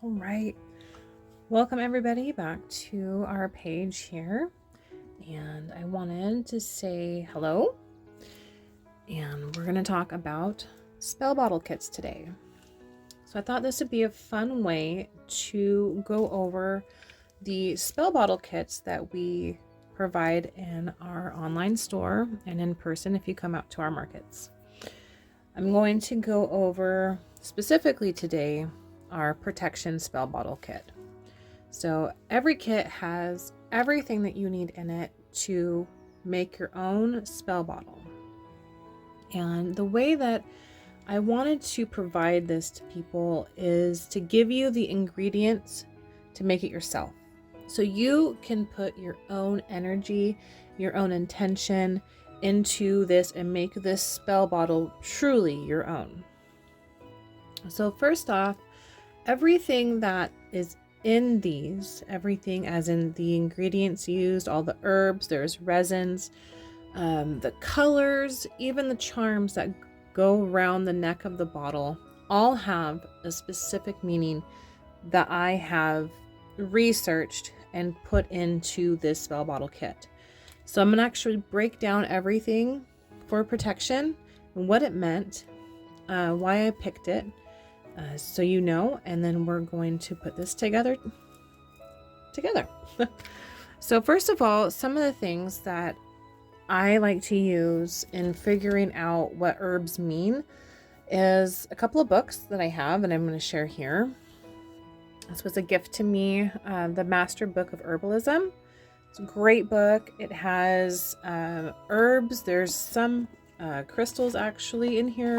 All right. Welcome everybody back to our page here. And I wanted to say hello. And we're going to talk about spell bottle kits today. So I thought this would be a fun way to go over the spell bottle kits that we provide in our online store and in person if you come out to our markets. I'm going to go over specifically today our protection spell bottle kit. So every kit has everything that you need in it to make your own spell bottle. And the way that I wanted to provide this to people is to give you the ingredients to make it yourself. So you can put your own energy, your own intention into this and make this spell bottle truly your own. So first off, everything that is in these, everything as in the ingredients used, all the herbs, there's resins, the colors, even the charms that go around the neck of the bottle, all have a specific meaning that I have researched and put into this spell bottle kit. So I'm going to actually break down everything for protection and what it meant, why I picked it, so you know, and then we're going to put this together. So first of all, some of the things that I like to use in figuring out what herbs mean is a couple of books that I have and I'm going to share here. This was a gift to me, the Master Book of Herbalism. It's a great book. It has herbs. There's some crystals actually in here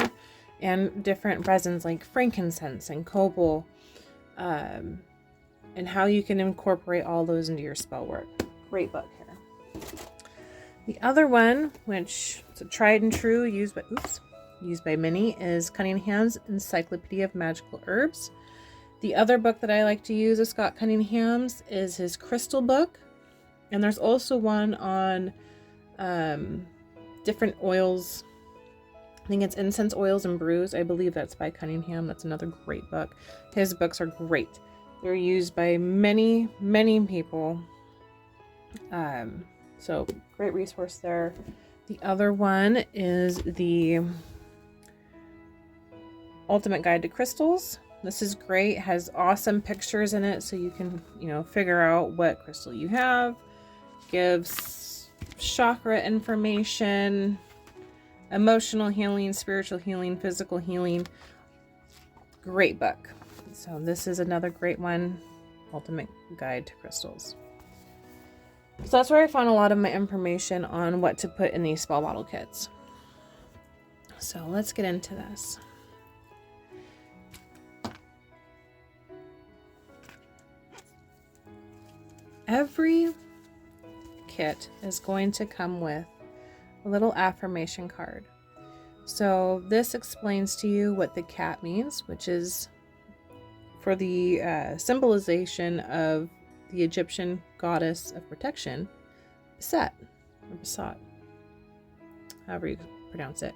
and different resins like frankincense and copal, and how you can incorporate all those into your spell work. Great book here. The other one, which is a tried and true, used by many, is Cunningham's Encyclopedia of Magical Herbs. The other book that I like to use of Scott Cunningham's is his Crystal book. And there's also one on different oils. I think it's Incense Oils and Brews. I believe that's by Cunningham. That's another great book. His books are great. They're used by many, many people. So great resource there. The other one is the Ultimate Guide to Crystals. This is great. It has awesome pictures in it so you can, figure out what crystal you have. Gives chakra information, emotional healing, spiritual healing, physical healing. Great book. So this is another great one, Ultimate Guide to Crystals. So that's where I found a lot of my information on what to put in these spell bottle kits. So let's get into this. Every kit is going to come with a little affirmation card. So this explains to you what the cat means, which is for the symbolization of the Egyptian goddess of protection, Beset, or Basat, however you pronounce it.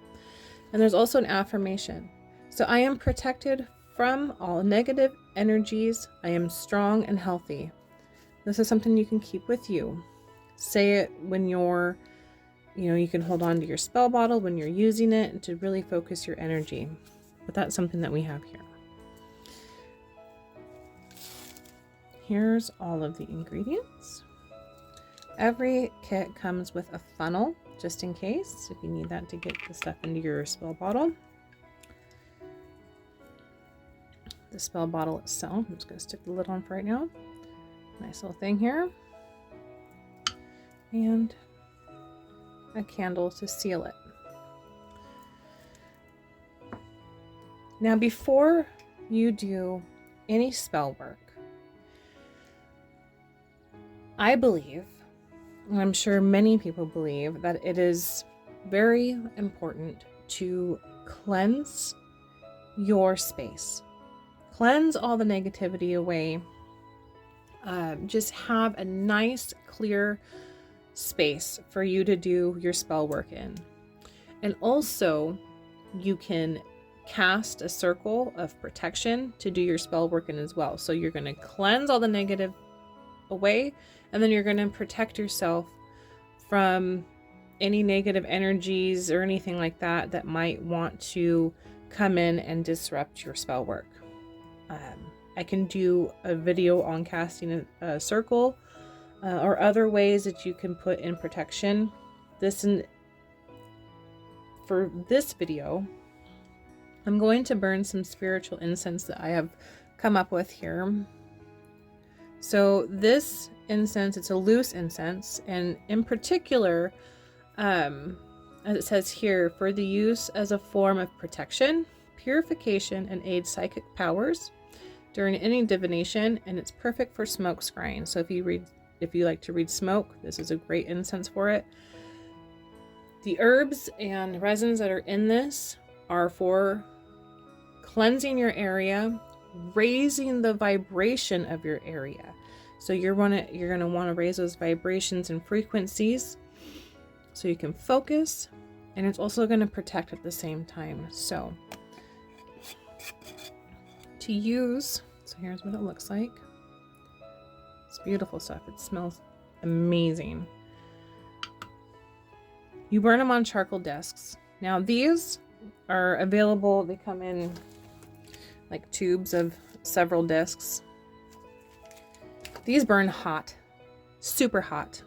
And there's also an affirmation. So I am protected from all negative energies. I am strong and healthy. This is something you can keep with you. Say it when you're, you can hold on to your spell bottle when you're using it to really focus your energy. But that's something that we have here. Here's all of the ingredients. Every kit comes with a funnel, just in case, if you need that to get the stuff into your spell bottle. The spell bottle itself, I'm just going to stick the lid on for right now. Nice little thing here. And a candle to seal it. Now, before you do any spell work, I believe, and I'm sure many people believe, that it is very important to cleanse your space. Cleanse all the negativity away. Just have a nice, clear space for you to do your spell work in. And also, you can cast a circle of protection to do your spell work in as well. So you're going to cleanse all the negative away, and then you're going to protect yourself from any negative energies or anything like that that might want to come in and disrupt your spell work. I can do a video on casting a circle or other ways that you can put in protection. For this video, I'm going to burn some spiritual incense that I have come up with here. So this incense, it's a loose incense, and in particular, as it says here, for the use as a form of protection, purification, and aid psychic powers during any divination, and it's perfect for smoke scrying. So if you like to read smoke, this is a great incense for it. The herbs and resins that are in this are for cleansing your area, raising the vibration of your area. So you're going to want to raise those vibrations and frequencies so you can focus, and it's also going to protect at the same time. So to use, so here's what it looks like. It's beautiful stuff. It smells amazing. You burn them on charcoal discs. Now these are available. They come in like tubes of several discs. These burn hot, super hot.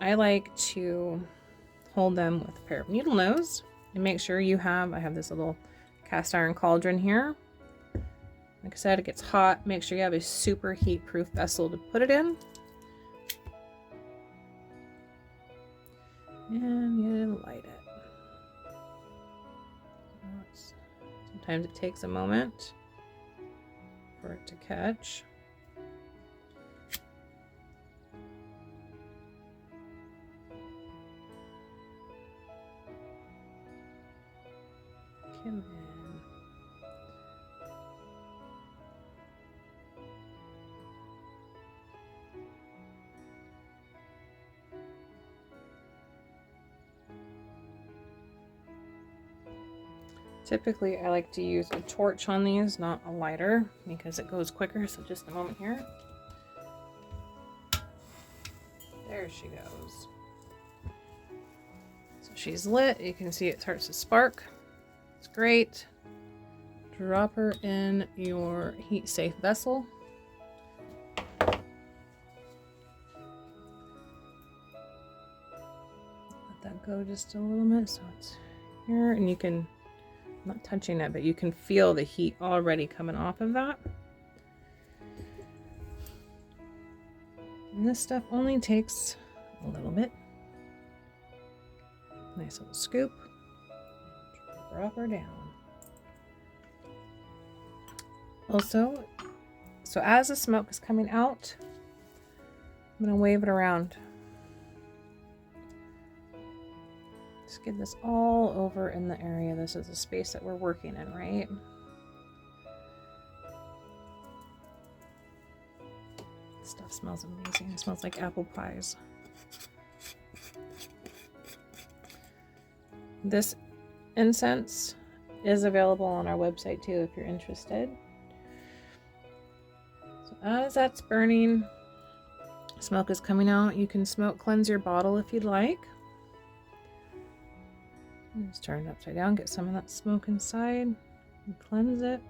I like to hold them with a pair of needle nose and make sure I have this little cast iron cauldron here. Like I said, it gets hot. Make sure you have a super heat proof vessel to put it in. And you light it. Sometimes it takes a moment for it to catch. Come in. Typically, I like to use a torch on these, not a lighter, because it goes quicker. So just a moment here. There she goes. So she's lit. You can see it starts to spark. It's great. Drop her in your heat-safe vessel. Let that go just a little bit so it's here, and you can, I'm not touching it, but you can feel the heat already coming off of that. And this stuff only takes a little bit. Nice little scoop. Drop her down. Also, so as the smoke is coming out, I'm going to wave it around. Just get this all over in the area. This is the space that we're working in, right? This stuff smells amazing. It smells like apple pies. This incense is available on our website too if you're interested. So as that's burning, smoke is coming out. You can smoke cleanse your bottle if you'd like. Just turn it upside down, get some of that smoke inside, and cleanse it.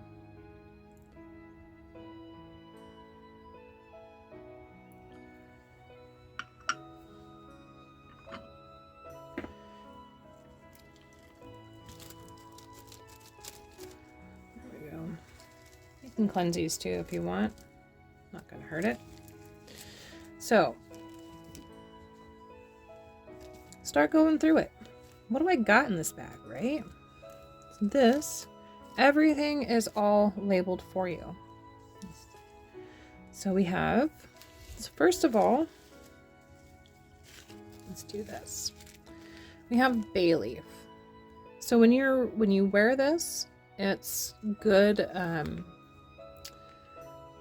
There we go. You can cleanse these too if you want. Not gonna hurt it. So, start going through it. What do I got in this bag, right? This, everything is all labeled for you. So we have, so first of all, let's do this. We have bay leaf. So when you wear this, it's good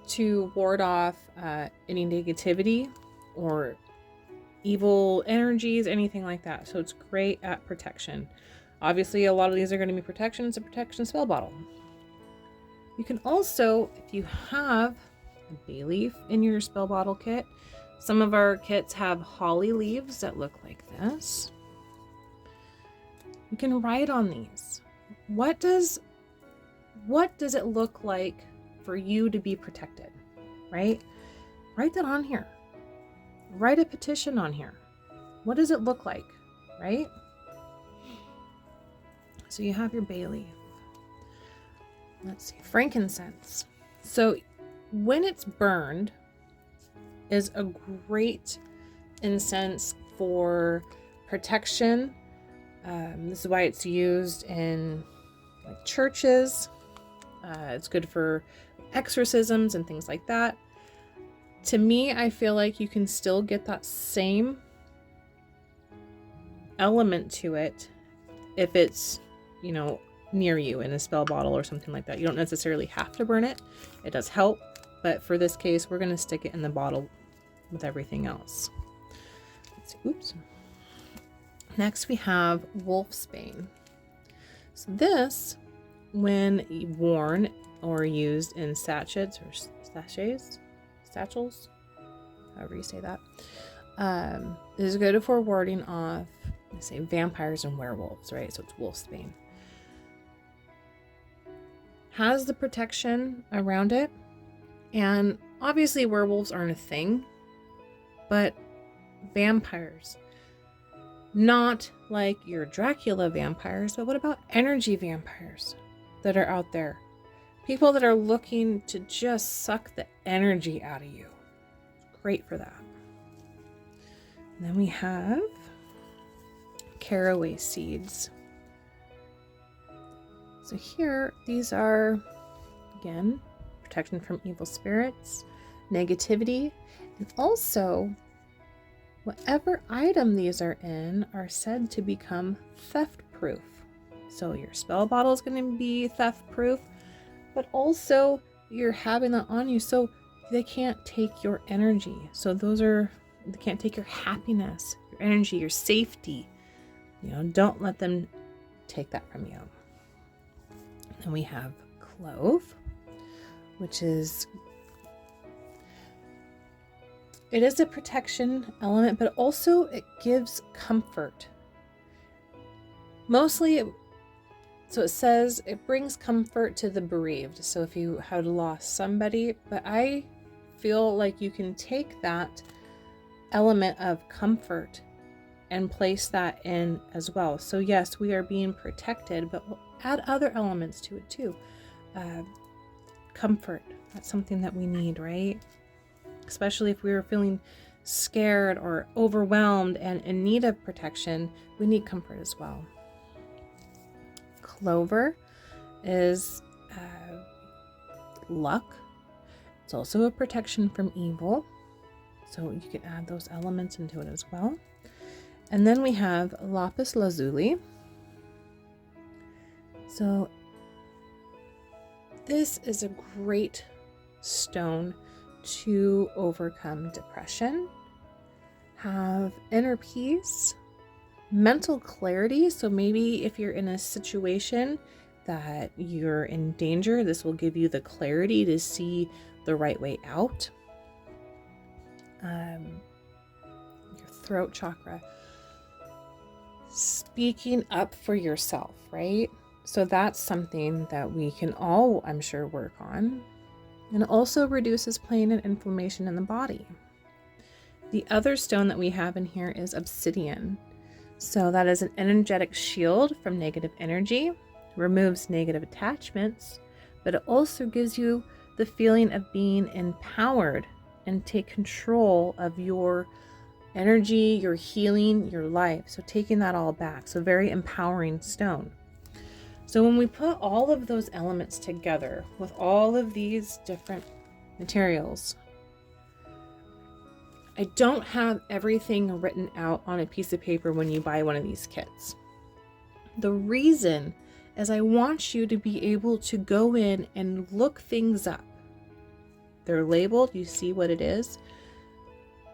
to ward off any negativity or evil energies, anything like that. So it's great at protection. Obviously, a lot of these are going to be protection. It's a protection spell bottle. You can also, if you have a bay leaf in your spell bottle kit, some of our kits have holly leaves that look like this. You can write on these. What does it look like for you to be protected, right? Write that on here. Write a petition on here. What does it look like, right? So you have your bay leaf. Let's see, frankincense. So when it's burned is a great incense for protection. This is why it's used in like churches. It's good for exorcisms and things like that. To me, I feel like you can still get that same element to it if it's, near you in a spell bottle or something like that. You don't necessarily have to burn it. It does help, but for this case, we're going to stick it in the bottle with everything else. Let's see. Oops. Next, we have wolfsbane. So this, when worn or used in sachets or satchels, however you say that, is good for warding off, let's say, vampires and werewolves, right? So it's wolfsbane. Has the protection around it, and obviously werewolves aren't a thing, but vampires, not like your Dracula vampires, but what about energy vampires that are out there? People that are looking to just suck the energy out of you. It's great for that. And then we have caraway seeds. So here, these are, again, protection from evil spirits, negativity, and also whatever item these are in are said to become theft proof. So your spell bottle is going to be theft proof, but also you're having that on you so they can't take your energy. So they can't take your happiness, your energy, your safety. Don't let them take that from you. And we have clove, which is a protection element, but also it gives comfort. Mostly, so it says it brings comfort to the bereaved. So if you had lost somebody, but I feel like you can take that element of comfort and place that in as well. So yes, we are being protected, but we'll add other elements to it too. Comfort, that's something that we need, right? Especially if we were feeling scared or overwhelmed and in need of protection, we need comfort as well. Clover is luck. It's also a protection from evil. So you can add those elements into it as well. And then we have lapis lazuli. So this is a great stone to overcome depression, have inner peace, mental clarity. So maybe if you're in a situation that you're in danger, this will give you the clarity to see the right way out. Your throat chakra, speaking up for yourself, right? So that's something that we can all, I'm sure, work on. And it also reduces pain and inflammation in the body. The other stone that we have in here is obsidian. So that is an energetic shield from negative energy, removes negative attachments, but it also gives you the feeling of being empowered and take control of your energy, your healing, your life. So taking that all back. So very empowering stone. So when we put all of those elements together with all of these different materials, I don't have everything written out on a piece of paper when you buy one of these kits. The reason is I want you to be able to go in and look things up. They're labeled, you see what it is.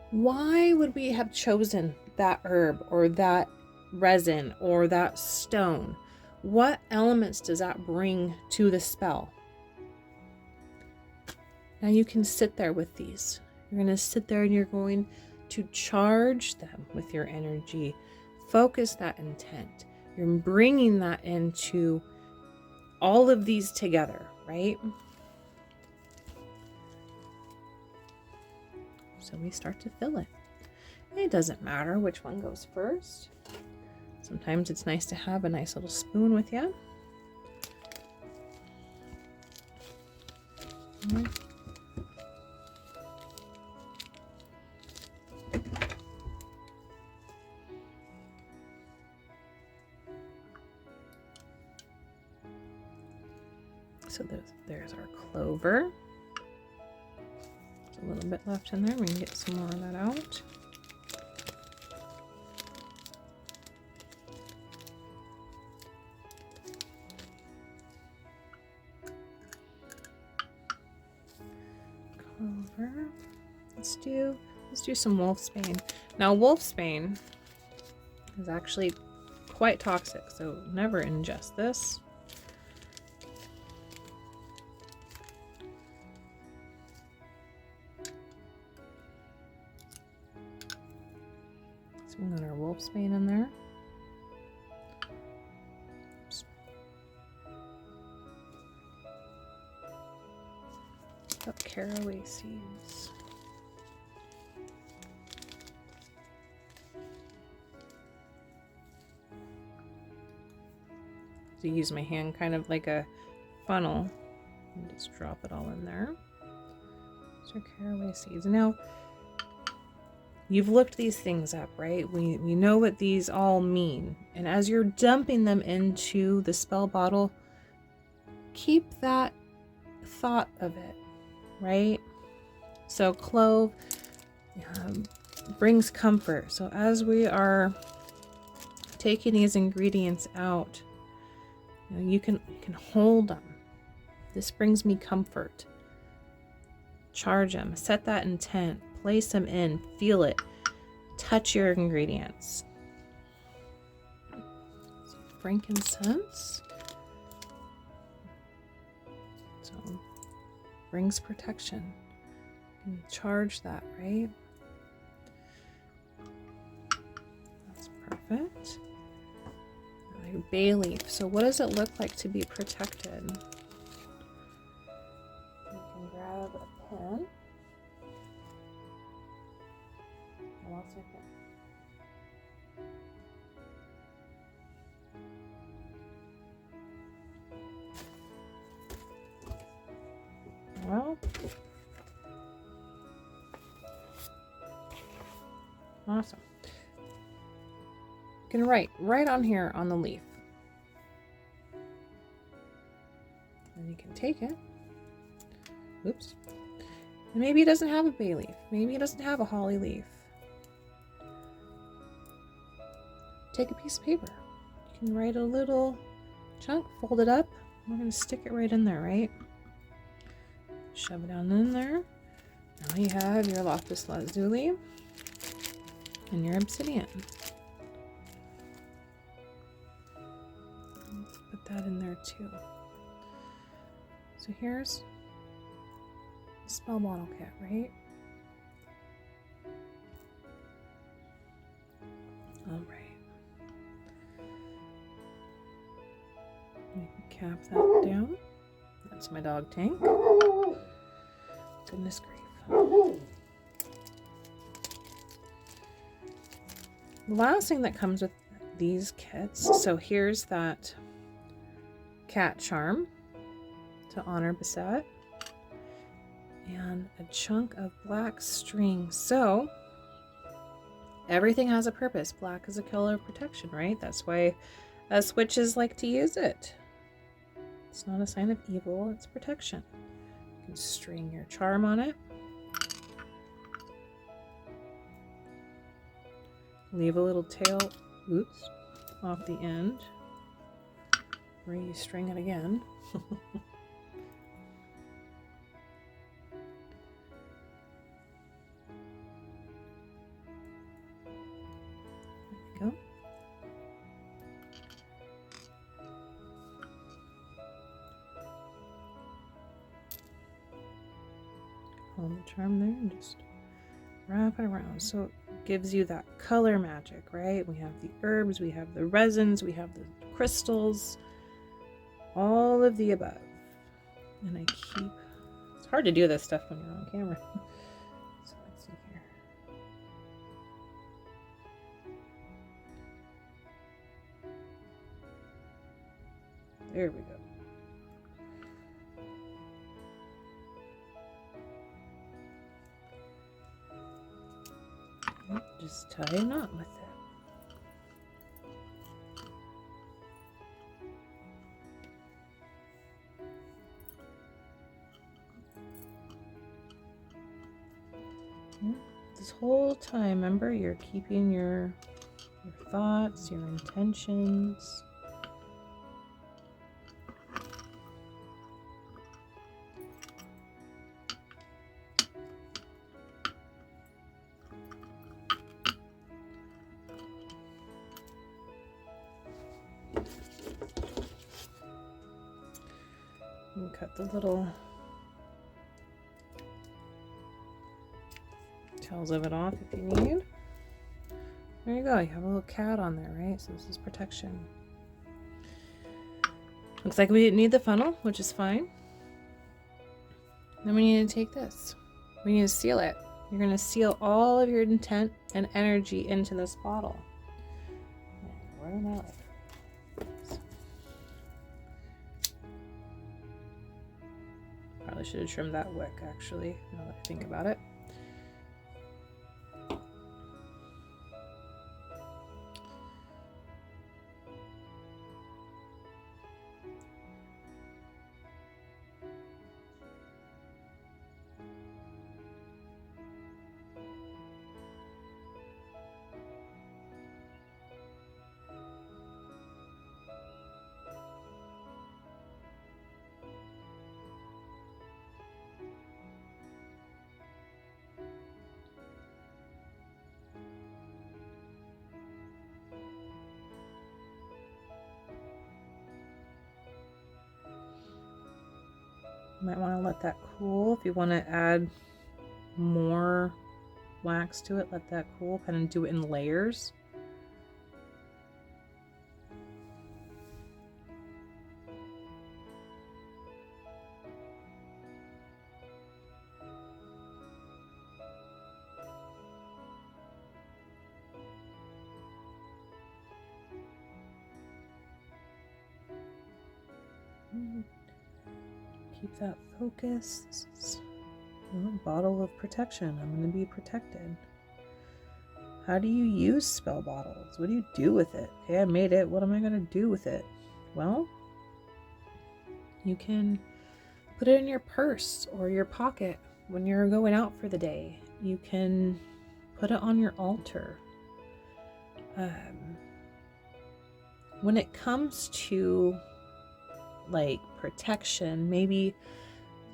Why would we have chosen that herb or that resin or that stone, what elements does that bring to the spell? Now you can sit there with these. You're going to sit there and you're going to charge them with your energy. Focus that intent. You're bringing that into all of these together, right? So we start to fill it. It doesn't matter which one goes first. Sometimes it's nice to have a nice little spoon with you. So there's our clover. There's a little bit left in there. We can get some more of that out. Clover. Let's do some wolfsbane. Now wolfsbane is actually quite toxic, so never ingest this. So we got our wolfsbane in there. Oops. Got caraway seeds. So use my hand kind of like a funnel and just drop it all in there. So caraway seeds. Now, you've looked these things up, right? We know what these all mean. And as you're dumping them into the spell bottle, keep that thought of it, right? So clove brings comfort. So as we are taking these ingredients out, you can hold them. This brings me comfort. Charge them. Set that intent. Place them in. Feel it. Touch your ingredients. So frankincense. So brings protection. You can charge that, right? That's perfect. Bay leaf. So what does it look like to be protected? You can grab a pen. I lost my pen. Well, awesome. You can write right on here on the leaf. And you can take it. Oops. And maybe it doesn't have a bay leaf. Maybe it doesn't have a holly leaf. Take a piece of paper. You can write a little chunk, fold it up. We're going to stick it right in there, right? Shove it down in there. Now you have your lapis lazuli and your obsidian. Let's put that in there too. So here's the spell bottle kit, right? All right. You can cap that down. That's my dog Tank. Goodness grief. The last thing that comes with these kits, so here's that cat charm to honor Basset, and a chunk of black string. So everything has a purpose. Black is a color of protection, right? That's why us witches like to use it. It's not a sign of evil, it's protection. You can string your charm on it. Leave a little tail, oops, off the end, where you string it again. There we go. hold the charm there and just wrap it around. So it gives you that color magic, right? We have the herbs, we have the resins, we have the crystals, all of the above. And it's hard to do this stuff when you're on camera. So let's see here. There we go. Just tie a knot with it. This whole time, remember, you're keeping your thoughts, your intentions. And cut the little tails of it off if you need. There you go. You have a little cat on there, right? So this is protection. Looks like we didn't need the funnel, which is fine. Then we need to take this. We need to seal it. You're going to seal all of your intent and energy into this bottle. Where am I? Probably should have trimmed that wick, actually, now that I think about it. You might want to let that cool. If you want to add more wax to it, let that cool. Kind of do it in layers. Keep that focus. This is a bottle of protection. I'm going to be protected. How do you use spell bottles? What do you do with it? Okay, I made it. What am I going to do with it? Well, you can put it in your purse or your pocket when you're going out for the day. You can put it on your altar. When it comes to like protection, maybe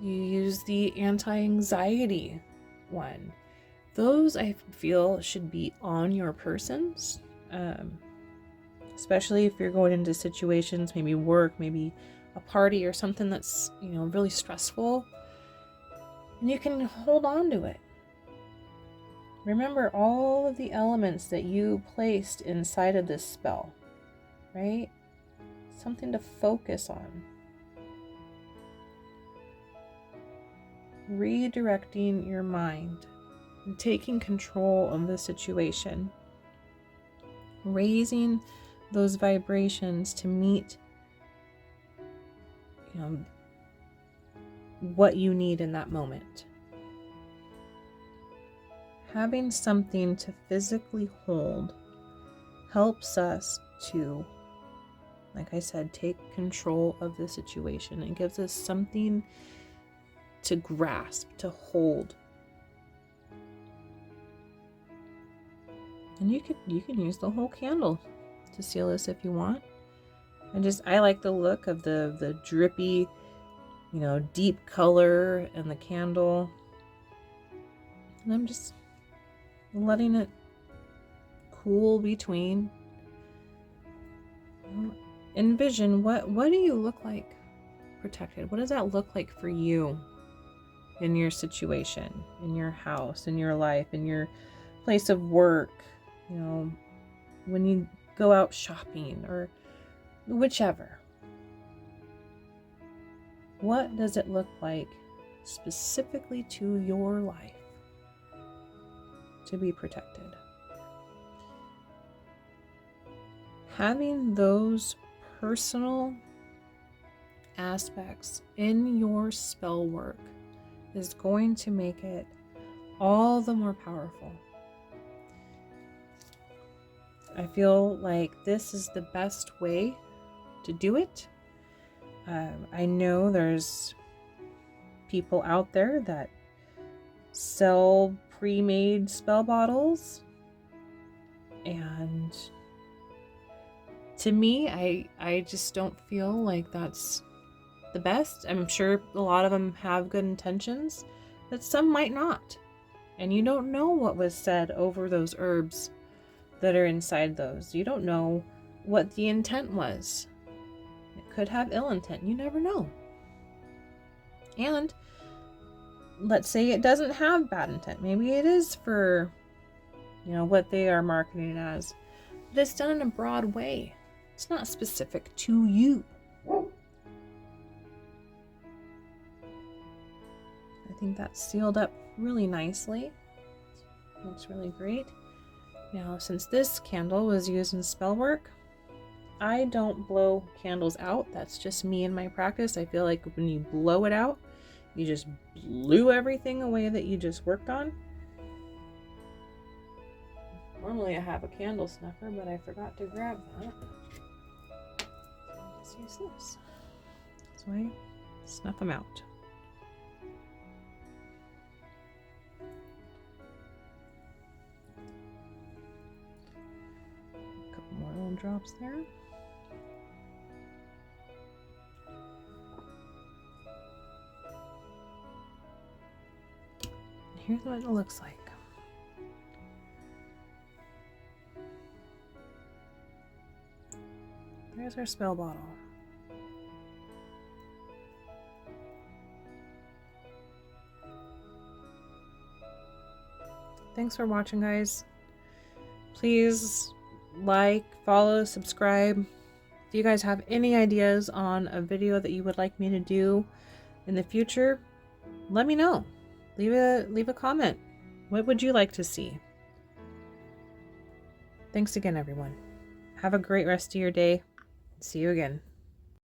you use the anti-anxiety one. Those I feel should be on your persons, especially if you're going into situations, maybe work, maybe a party or something that's, you know, really stressful, and you can hold on to it. Remember all of the elements that you placed inside of this spell, right? Something to focus on. Redirecting your mind and taking control of the situation. Raising those vibrations to meet, you know, what you need in that moment. Having something to physically hold helps us to, like I said, take control of the situation. It gives us something to grasp, to hold. And you can use the whole candle to seal this if you want. I like the look of the drippy, you know, deep color and the candle. And I'm just letting it cool between. Envision what do you look like protected? What does that look like for you? in your situation, in your house, in your life, in your place of work, you know, when you go out shopping or whichever. What does it look like specifically to your life to be protected? Having those personal aspects in your spell work is going to make it all the more powerful. I feel like this is the best way to do it. I know there's people out there that sell pre-made spell bottles, and to me, I just don't feel like that's the best. I'm sure a lot of them have good intentions, but some might not. And you don't know what was said over those herbs that are inside those. You don't know what the intent was. It could have ill intent. You never know. And let's say it doesn't have bad intent. Maybe it is for, you know, what they are marketing it as. But it's done in a broad way. It's not specific to you. I think that's sealed up really nicely. Looks really great. Now, since this candle was used in spell work, I don't blow candles out. That's just me in my practice. I feel like when you blow it out, you just blew everything away that you just worked on. Normally I have a candle snuffer, but I forgot to grab that. So I'll just use this. This way, snuff them out. A couple more little drops there. Here's what it looks like. There's our spell bottle. Thanks for watching, guys. Please like, follow, subscribe. If you guys have any ideas on a video that you would like me to do in the future, let me know. Leave a comment. What would you like to see? Thanks again, everyone. Have a great rest of your day. See you again.